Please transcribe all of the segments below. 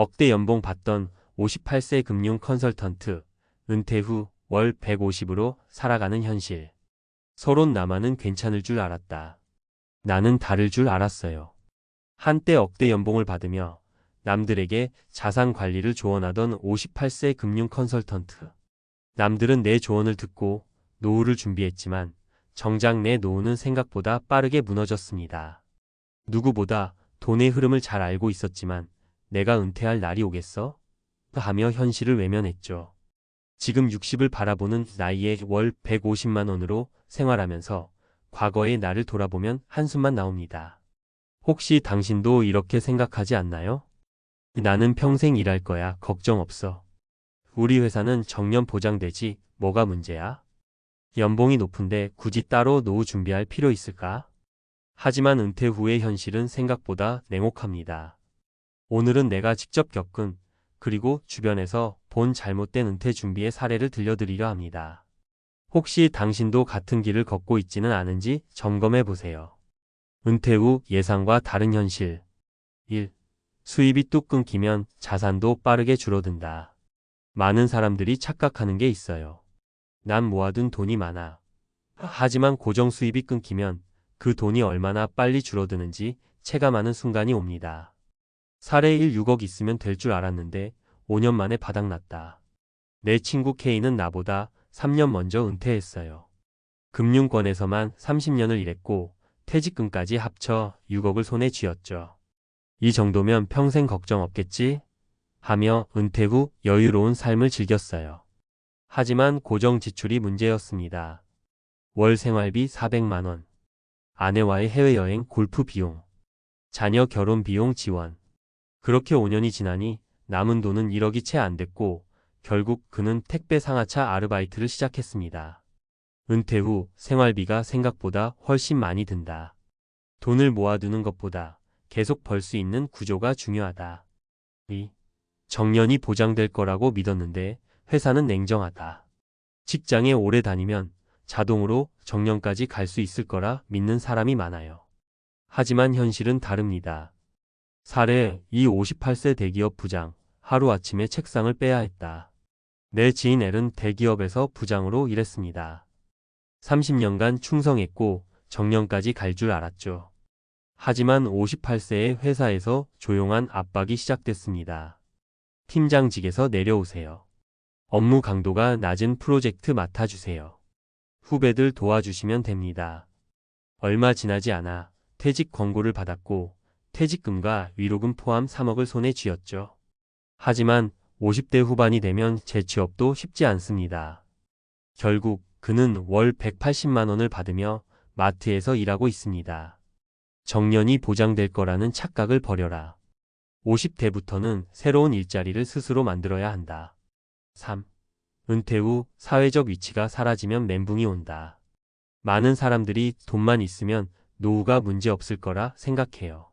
억대 연봉 받던 58세 금융 컨설턴트, 은퇴 후 월 150으로 살아가는 현실. 서론 나만은 괜찮을 줄 알았다. 나는 다를 줄 알았어요. 한때 억대 연봉을 받으며 남들에게 자산 관리를 조언하던 58세 금융 컨설턴트. 남들은 내 조언을 듣고 노후를 준비했지만 정작 내 노후는 생각보다 빠르게 무너졌습니다. 누구보다 돈의 흐름을 잘 알고 있었지만 내가 은퇴할 날이 오겠어? 하며 현실을 외면했죠. 지금 60을 바라보는 나이에 월 150만 원으로 생활하면서 과거의 나를 돌아보면 한숨만 나옵니다. 혹시 당신도 이렇게 생각하지 않나요? 나는 평생 일할 거야. 걱정 없어. 우리 회사는 정년 보장되지. 뭐가 문제야? 연봉이 높은데 굳이 따로 노후 준비할 필요 있을까? 하지만 은퇴 후의 현실은 생각보다 냉혹합니다. 오늘은 내가 직접 겪은 그리고 주변에서 본 잘못된 은퇴 준비의 사례를 들려드리려 합니다. 혹시 당신도 같은 길을 걷고 있지는 않은지 점검해 보세요. 은퇴 후 예상과 다른 현실. 1. 수입이 뚝 끊기면 자산도 빠르게 줄어든다. 많은 사람들이 착각하는 게 있어요. 난 모아둔 돈이 많아. 하지만 고정 수입이 끊기면 그 돈이 얼마나 빨리 줄어드는지 체감하는 순간이 옵니다. 사례 1. 6억 있으면 될 줄 알았는데 5년 만에 바닥났다. 내 친구 K는 나보다 3년 먼저 은퇴했어요. 금융권에서만 30년을 일했고 퇴직금까지 합쳐 6억을 손에 쥐었죠. 이 정도면 평생 걱정 없겠지? 하며 은퇴 후 여유로운 삶을 즐겼어요. 하지만 고정 지출이 문제였습니다. 월 생활비 400만 원, 아내와의 해외여행 골프 비용, 자녀 결혼 비용 지원. 그렇게 5년이 지나니 남은 돈은 1억이 채 안 됐고 결국 그는 택배 상하차 아르바이트를 시작했습니다. 은퇴 후 생활비가 생각보다 훨씬 많이 든다. 돈을 모아두는 것보다 계속 벌 수 있는 구조가 중요하다. 2. 정년이 보장될 거라고 믿었는데 회사는 냉정하다. 직장에 오래 다니면 자동으로 정년까지 갈 수 있을 거라 믿는 사람이 많아요. 하지만 현실은 다릅니다. 사례 2. 58세 대기업 부장, 하루아침에 책상을 빼야 했다. 내 지인 L은 대기업에서 부장으로 일했습니다. 30년간 충성했고 정년까지 갈 줄 알았죠. 하지만 58세의 회사에서 조용한 압박이 시작됐습니다. 팀장직에서 내려오세요. 업무 강도가 낮은 프로젝트 맡아주세요. 후배들 도와주시면 됩니다. 얼마 지나지 않아 퇴직 권고를 받았고 퇴직금과 위로금 포함 3억을 손에 쥐었죠. 하지만 50대 후반이 되면 재취업도 쉽지 않습니다. 결국 그는 월 180만 원을 받으며 마트에서 일하고 있습니다. 정년이 보장될 거라는 착각을 버려라. 50대부터는 새로운 일자리를 스스로 만들어야 한다. 3. 은퇴 후 사회적 위치가 사라지면 멘붕이 온다. 많은 사람들이 돈만 있으면 노후가 문제 없을 거라 생각해요.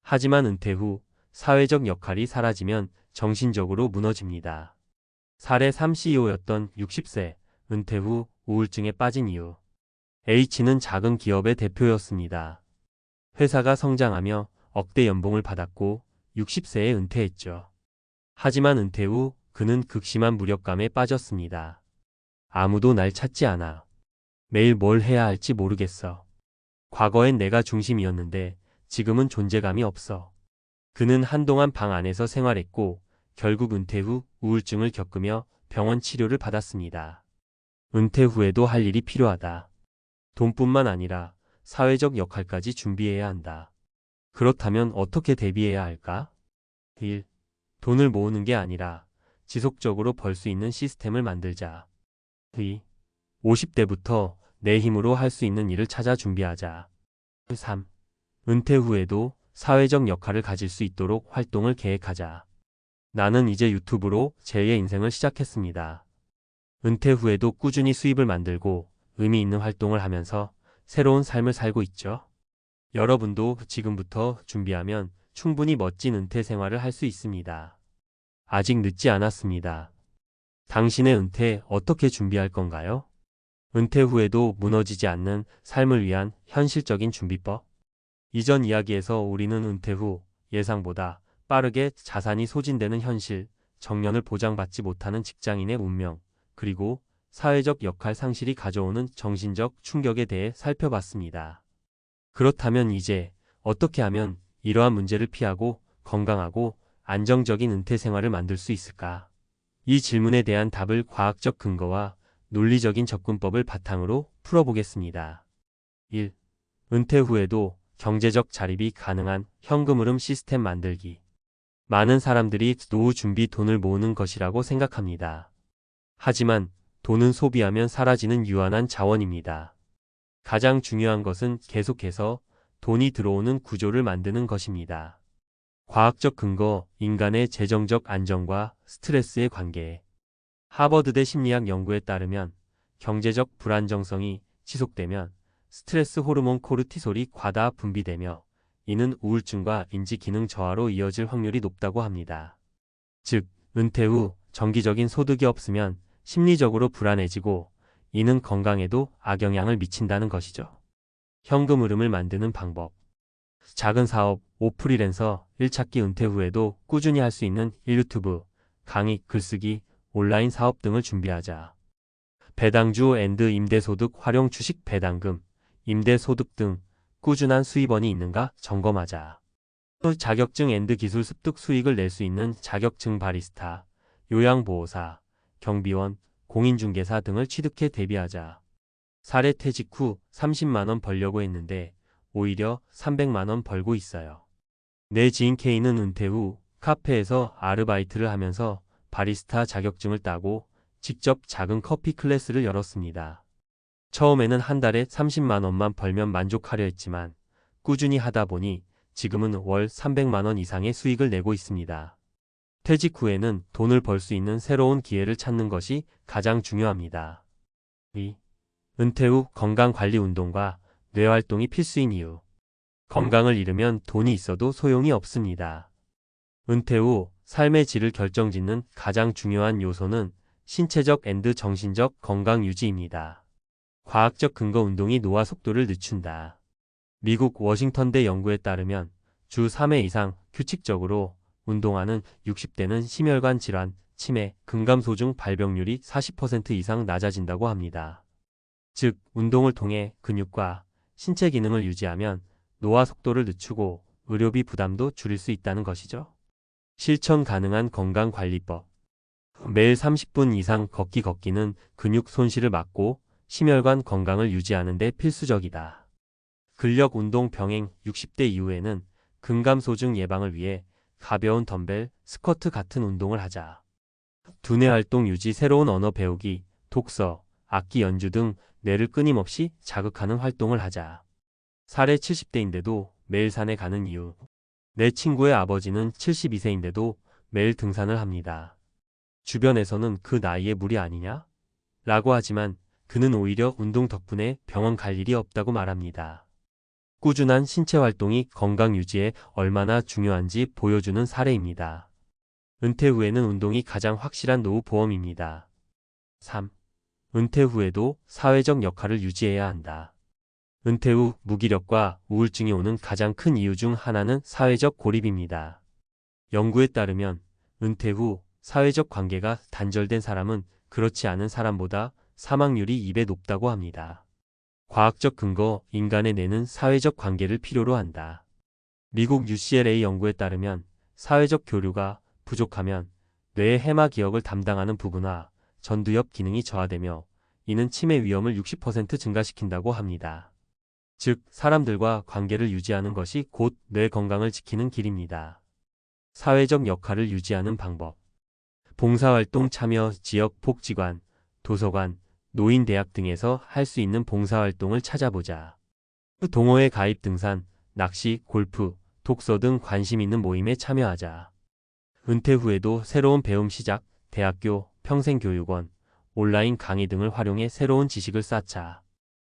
하지만 은퇴 후 사회적 역할이 사라지면 정신적으로 무너집니다. 사례 3. CEO였던 60세, 은퇴 후 우울증에 빠진 이유. H는 작은 기업의 대표였습니다. 회사가 성장하며 억대 연봉을 받았고 60세에 은퇴했죠. 하지만 은퇴 후 그는 극심한 무력감에 빠졌습니다. 아무도 날 찾지 않아. 매일 뭘 해야 할지 모르겠어. 과거엔 내가 중심이었는데 지금은 존재감이 없어. 그는 한동안 방 안에서 생활했고 결국 은퇴 후 우울증을 겪으며 병원 치료를 받았습니다. 은퇴 후에도 할 일이 필요하다. 돈뿐만 아니라 사회적 역할까지 준비해야 한다. 그렇다면 어떻게 대비해야 할까? 1. 돈을 모으는 게 아니라 지속적으로 벌 수 있는 시스템을 만들자. 2. 50대부터 내 힘으로 할 수 있는 일을 찾아 준비하자. 3. 은퇴 후에도 사회적 역할을 가질 수 있도록 활동을 계획하자. 나는 이제 유튜브로 제2의 인생을 시작했습니다. 은퇴 후에도 꾸준히 수입을 만들고 의미 있는 활동을 하면서 새로운 삶을 살고 있죠. 여러분도 지금부터 준비하면 충분히 멋진 은퇴 생활을 할 수 있습니다. 아직 늦지 않았습니다. 당신의 은퇴 어떻게 준비할 건가요? 은퇴 후에도 무너지지 않는 삶을 위한 현실적인 준비법? 이전 이야기에서 우리는 은퇴 후 예상보다 빠르게 자산이 소진되는 현실, 정년을 보장받지 못하는 직장인의 운명, 그리고 사회적 역할 상실이 가져오는 정신적 충격에 대해 살펴봤습니다. 그렇다면 이제 어떻게 하면 이러한 문제를 피하고 건강하고 안정적인 은퇴 생활을 만들 수 있을까? 이 질문에 대한 답을 과학적 근거와 논리적인 접근법을 바탕으로 풀어보겠습니다. 1. 은퇴 후에도 경제적 자립이 가능한 현금 흐름 시스템 만들기. 많은 사람들이 노후 준비 돈을 모으는 것이라고 생각합니다. 하지만 돈은 소비하면 사라지는 유한한 자원입니다. 가장 중요한 것은 계속해서 돈이 들어오는 구조를 만드는 것입니다. 과학적 근거, 인간의 재정적 안정과 스트레스의 관계. 하버드대 심리학 연구에 따르면 경제적 불안정성이 지속되면 스트레스 호르몬 코르티솔이 과다 분비되며 이는 우울증과 인지 기능 저하로 이어질 확률이 높다고 합니다. 즉, 은퇴 후 정기적인 소득이 없으면 심리적으로 불안해지고 이는 건강에도 악영향을 미친다는 것이죠. 현금 흐름을 만드는 방법. 작은 사업, 프리랜서, 일찾기 은퇴 후에도 꾸준히 할 수 있는 유튜브, 강의, 글쓰기, 온라인 사업 등을 준비하자. 배당주 앤드 임대소득 활용 주식 배당금, 임대소득 등 꾸준한 수입원이 있는가 점검하자. 자격증 앤드 기술 습득 수익을 낼 수 있는 자격증 바리스타, 요양보호사, 경비원, 공인중개사 등을 취득해 대비하자. 사례 퇴직 후 30만원 벌려고 했는데 오히려 300만원 벌고 있어요. 내 지인 K는 은퇴 후 카페에서 아르바이트를 하면서 바리스타 자격증을 따고 직접 작은 커피 클래스를 열었습니다. 처음에는 한 달에 30만원만 벌면 만족하려 했지만 꾸준히 하다 보니 지금은 월 300만원 이상의 수익을 내고 있습니다. 퇴직 후에는 돈을 벌 수 있는 새로운 기회를 찾는 것이 가장 중요합니다. 2. 은퇴 후 건강관리 운동과 뇌활동이 필수인 이유. 건강을 잃으면 돈이 있어도 소용이 없습니다. 은퇴 후 삶의 질을 결정짓는 가장 중요한 요소는 신체적 앤드 정신적 건강 유지입니다. 과학적 근거 운동이 노화 속도를 늦춘다. 미국 워싱턴대 연구에 따르면 주 3회 이상 규칙적으로 운동하는 60대는 심혈관 질환, 치매, 근감소증 발병률이 40% 이상 낮아진다고 합니다. 즉, 운동을 통해 근육과 신체 기능을 유지하면 노화 속도를 늦추고 의료비 부담도 줄일 수 있다는 것이죠. 실천 가능한 건강관리법. 매일 30분 이상 걷기는 근육 손실을 막고 심혈관 건강을 유지하는 데 필수적이다. 근력 운동 병행 60대 이후에는 근감소증 예방을 위해 가벼운 덤벨, 스쿼트 같은 운동을 하자. 두뇌 활동 유지, 새로운 언어 배우기, 독서, 악기 연주 등 뇌를 끊임없이 자극하는 활동을 하자. 사례 70대인데도 매일 산에 가는 이유. 내 친구의 아버지는 72세인데도 매일 등산을 합니다. 주변에서는 그 나이에 무리 아니냐? 라고 하지만 그는 오히려 운동 덕분에 병원 갈 일이 없다고 말합니다. 꾸준한 신체 활동이 건강 유지에 얼마나 중요한지 보여주는 사례입니다. 은퇴 후에는 운동이 가장 확실한 노후 보험입니다. 3. 은퇴 후에도 사회적 역할을 유지해야 한다. 은퇴 후 무기력과 우울증이 오는 가장 큰 이유 중 하나는 사회적 고립입니다. 연구에 따르면 은퇴 후 사회적 관계가 단절된 사람은 그렇지 않은 사람보다 사망률이 2배 높다고 합니다. 과학적 근거, 인간의 뇌는 사회적 관계를 필요로 한다. 미국 UCLA 연구에 따르면 사회적 교류가 부족하면 뇌의 해마 기억을 담당하는 부분과 전두엽 기능이 저하되며 이는 치매 위험을 60% 증가시킨다고 합니다. 즉, 사람들과 관계를 유지하는 것이 곧 뇌 건강을 지키는 길입니다. 사회적 역할을 유지하는 방법. 봉사활동 참여, 지역 복지관, 도서관, 노인대학 등에서 할 수 있는 봉사활동을 찾아보자. 동호회 가입, 등산, 낚시, 골프, 독서 등 관심 있는 모임에 참여하자. 은퇴 후에도 새로운 배움 시작, 대학교, 평생교육원, 온라인 강의 등을 활용해 새로운 지식을 쌓자.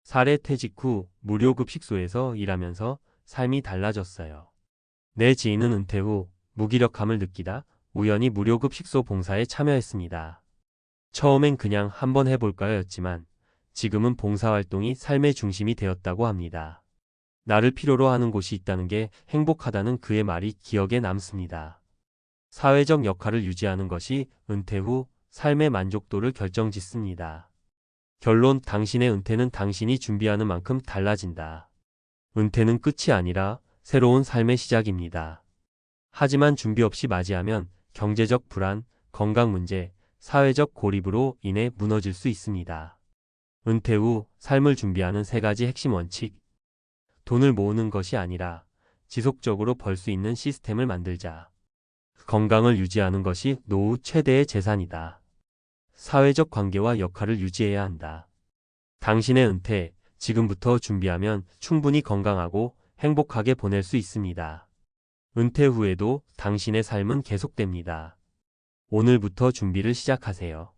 사례 퇴직 후 무료급식소에서 일하면서 삶이 달라졌어요. 내 지인은 은퇴 후 무기력함을 느끼다 우연히 무료급식소 봉사에 참여했습니다. 처음엔 그냥 한번 해볼까요 였지만 지금은 봉사활동이 삶의 중심이 되었다고 합니다. 나를 필요로 하는 곳이 있다는 게 행복하다는 그의 말이 기억에 남습니다. 사회적 역할을 유지하는 것이 은퇴 후 삶의 만족도를 결정짓습니다. 결론, 당신의 은퇴는 당신이 준비하는 만큼 달라진다. 은퇴는 끝이 아니라 새로운 삶의 시작입니다. 하지만 준비 없이 맞이하면 경제적 불안, 건강 문제, 사회적 고립으로 인해 무너질 수 있습니다. 은퇴 후 삶을 준비하는 3가지 핵심 원칙. 돈을 모으는 것이 아니라 지속적으로 벌 수 있는 시스템을 만들자. 건강을 유지하는 것이 노후 최대의 재산이다. 사회적 관계와 역할을 유지해야 한다. 당신의 은퇴, 지금부터 준비하면 충분히 건강하고 행복하게 보낼 수 있습니다. 은퇴 후에도 당신의 삶은 계속됩니다. 오늘부터 준비를 시작하세요.